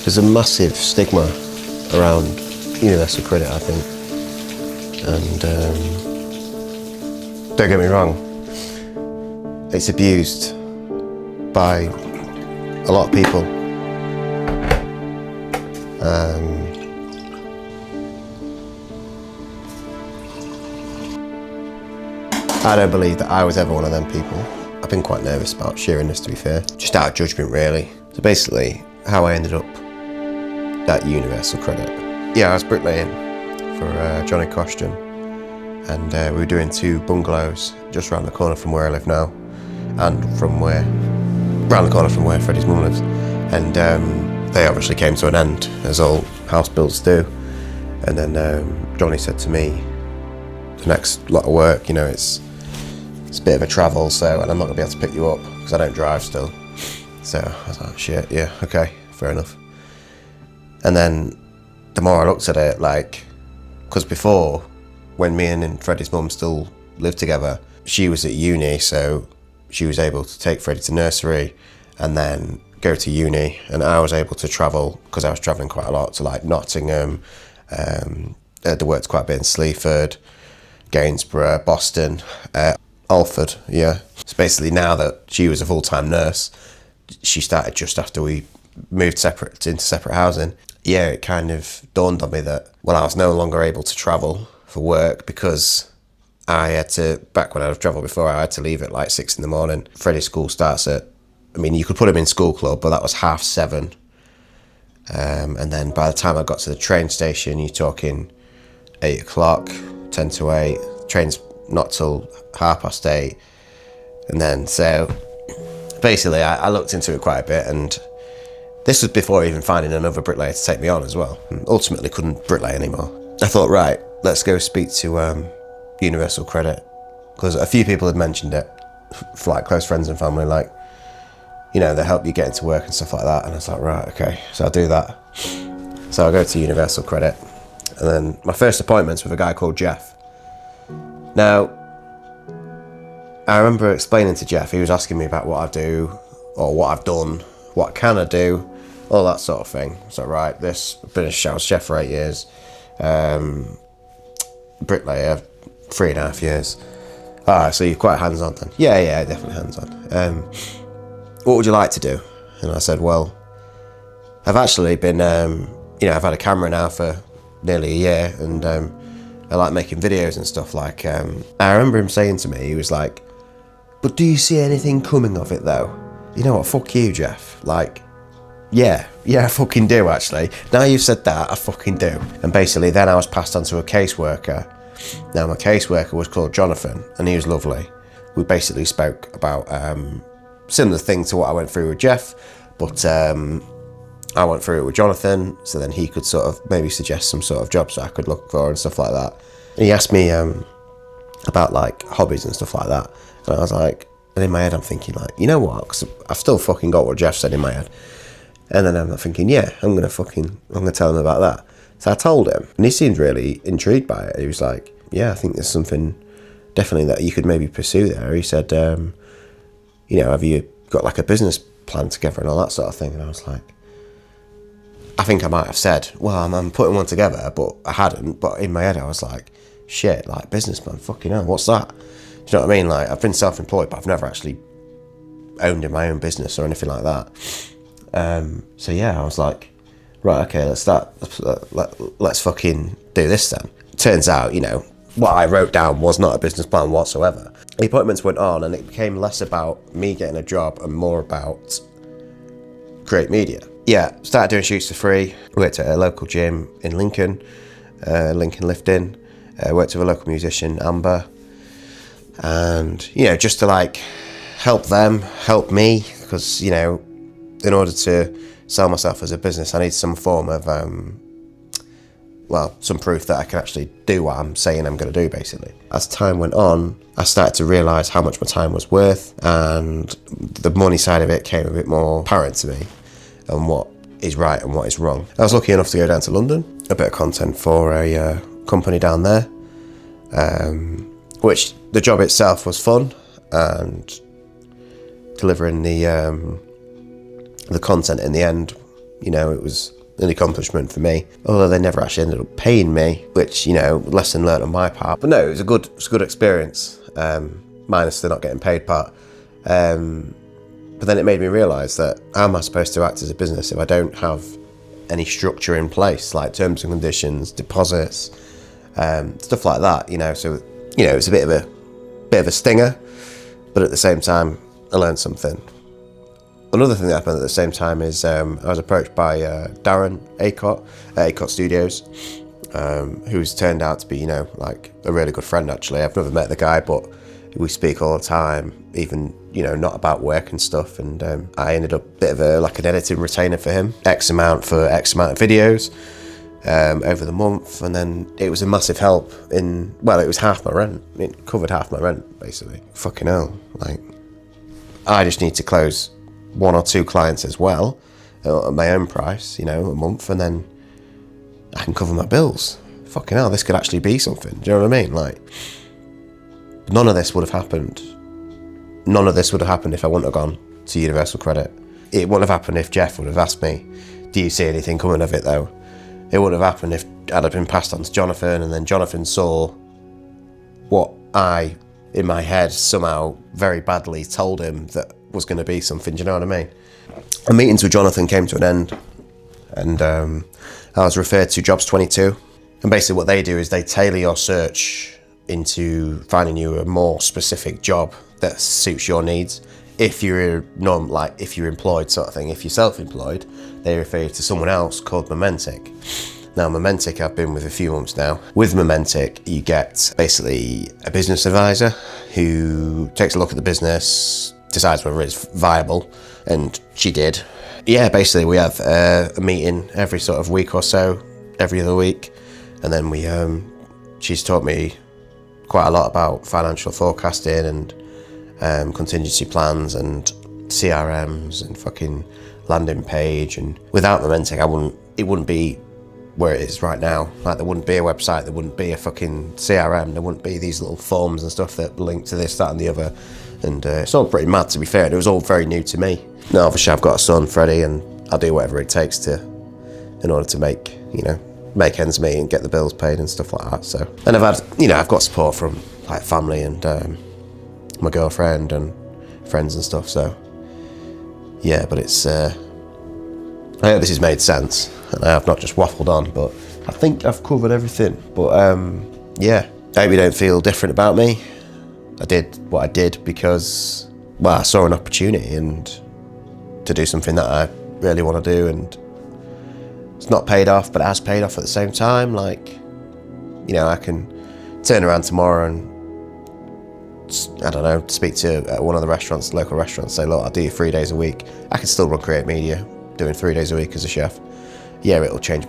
There's a massive stigma around universal credit, I think. And don't get me wrong, it's abused by a lot of people. I don't believe that I was ever one of them people. I've been quite nervous about sharing this, to be fair. Just out of judgment, really. So basically, how I ended up at Universal Credit. Yeah, I was bricklaying for Johnny Costian, and we were doing 2 bungalows just around the corner from where I live now, and around the corner from where Freddie's mum lives. And they obviously came to an end, as all house builds do. And then Johnny said to me, the next lot of work, you know, it's a bit of a travel, and I'm not gonna be able to pick you up because I don't drive still. So I was like, shit, yeah, okay, fair enough. And then the more I looked at it, because before, when me and Freddie's mum still lived together, she was at uni, so she was able to take Freddie to nursery and then go to uni, and I was able to travel, because I was travelling quite a lot, to Nottingham, I worked quite a bit in Sleaford, Gainsborough, Boston, Alford, yeah. So basically, now that she was a full-time nurse, she started just after we moved into separate housing. Yeah, it kind of dawned on me that, well, I was no longer able to travel for work because I had to, back when I was travelling before, I had to leave at 6 in the morning. Freddie's school starts at, you could put him in school club, but that was 7:30. And then by the time I got to the train station, you're talking 8 o'clock, 10 to 8. Train's not till 8:30. And then, so basically I looked into it quite a bit, and this was before even finding another bricklayer to take me on as well. And ultimately couldn't bricklay anymore. I thought, right, let's go speak to Universal Credit, because a few people had mentioned it, for close friends and family, they help you get into work and stuff like that. And I was like, right, okay, so I'll do that. So I go to Universal Credit, and then my first appointment's with a guy called Jeff. Now, I remember explaining to Jeff, he was asking me about what I do, or what I've done, what can I do, all that sort of thing. So right, I've been a house chef for 8 years, bricklayer, 3.5 years. Alright, so you're quite hands-on then? Yeah, definitely hands-on. What would you like to do? And I said, well, I've actually been, I've had a camera now for nearly a year, and I like making videos and stuff. I remember him saying to me, he was like, but do you see anything coming of it though? You know what, fuck you, Jeff. Yeah, I fucking do, actually. Now you've said that, I fucking do. And basically then I was passed on to a caseworker. Now my caseworker was called Jonathan, and he was lovely. We basically spoke about similar thing to what I went through with Jeff, but I went through it with Jonathan, so then he could sort of maybe suggest some sort of jobs that I could look for and stuff like that. And he asked me about hobbies and stuff like that, and I was like, and in my head I'm thinking you know what, because I've still fucking got what Jeff said in my head. And then I'm thinking, yeah, I'm gonna tell him about that. So I told him, and he seemed really intrigued by it. He was like, yeah, I think there's something definitely that you could maybe pursue there. He said, have you got a business plan together and all that sort of thing? And I was like, I think I might have said, well, I'm putting one together, but I hadn't. But in my head, I was like, shit, business plan, fucking hell, what's that? Do you know what I mean? I've been self-employed, but I've never actually owned in my own business or anything like that. So yeah, I was like, right, okay, let's start. Let's fucking do this then. Turns out, what I wrote down was not a business plan whatsoever. The appointments went on, and it became less about me getting a job and more about Create Media. Yeah, started doing shoots for free. Worked at a local gym in Lincoln, Lincoln Lifting. Worked with a local musician, Amber. And, just to help them, help me, because, in order to sell myself as a business, I need some form of, some proof that I can actually do what I'm saying I'm going to do, basically. As time went on, I started to realise how much my time was worth, and the money side of it came a bit more apparent to me, and what is right and what is wrong. I was lucky enough to go down to London, a bit of content for a company down there, which the job itself was fun, and delivering the content in the end, it was an accomplishment for me. Although they never actually ended up paying me, which, you know, lesson learned on my part. But no, it was a good experience, minus the not getting paid part. But then it made me realise that how am I supposed to act as a business if I don't have any structure in place, like terms and conditions, deposits, stuff like that, you know. So, you know, it's a bit of a stinger, but at the same time, I learned something. Another thing that happened at the same time is I was approached by Darren Acott at Acott Studios, who's turned out to be, you know, like a really good friend actually. I've never met the guy, but we speak all the time, even, you know, not about work and stuff. And I ended up a bit of an editing retainer for him, X amount for X amount of videos over the month. And then it was a massive help in, well, it was half my rent. It covered half my rent, basically. Fucking hell, like, I just need to close 1 or 2 clients as well at my own price, you know, a month, and then I can cover my bills. Fucking hell, this could actually be something. Do you know what I mean? Like, none of this would have happened. None of this would have happened if I wouldn't have gone to Universal Credit. It wouldn't have happened if Jeff would have asked me, do you see anything coming of it though? It wouldn't have happened if I'd have been passed on to Jonathan, and then Jonathan saw what I, in my head, somehow very badly told him that was going to be something. Do you know what I mean? The meetings with Jonathan came to an end, and I was referred to Jobs 22. And basically what they do is they tailor your search into finding you a more specific job that suits your needs. If you're if you're employed sort of thing. If you're self-employed, they refer you to someone else called Momentic. Now, Momentic I've been with a few months now. With Momentic, you get basically a business advisor who takes a look at the business, decides whether it's viable, and she did. Yeah, basically we have a meeting every sort of week or so, every other week, and then she's taught me quite a lot about financial forecasting and contingency plans and CRMs and fucking landing page. And without Momentic, it wouldn't be where it is right now. Like, there wouldn't be a website, there wouldn't be a fucking CRM, there wouldn't be these little forms and stuff that link to this, that and the other. And it's all pretty mad, to be fair, and it was all very new to me. Now, obviously I've got a son, Freddie, and I'll do whatever it takes in order to make ends meet and get the bills paid and stuff like that. So, and I've got support from like family and my girlfriend and friends and stuff. So yeah, but it's I hope this has made sense and I have not just waffled on, but I think I've covered everything. But yeah, I hope you don't feel different about me. I did what I did because, well, I saw an opportunity and to do something that I really want to do, and it's not paid off, but it has paid off at the same time. Like, you know, I can turn around tomorrow and, I don't know, speak to one of the restaurants, local restaurants, say, look, I'll do you 3 days a week. I can still run Create Media, doing 3 days a week as a chef. Yeah, it'll change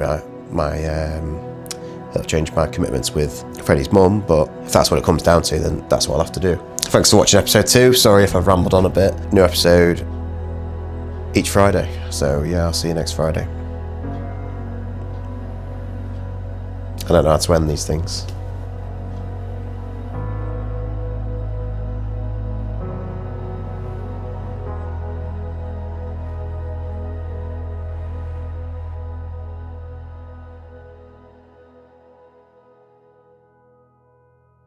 it'll change my commitments with Freddie's mum, but if that's what it comes down to, then that's what I'll have to do. Thanks for watching episode 2. Sorry if I've rambled on a bit. New episode each Friday. So yeah, I'll see you next Friday. I don't know how to end these things.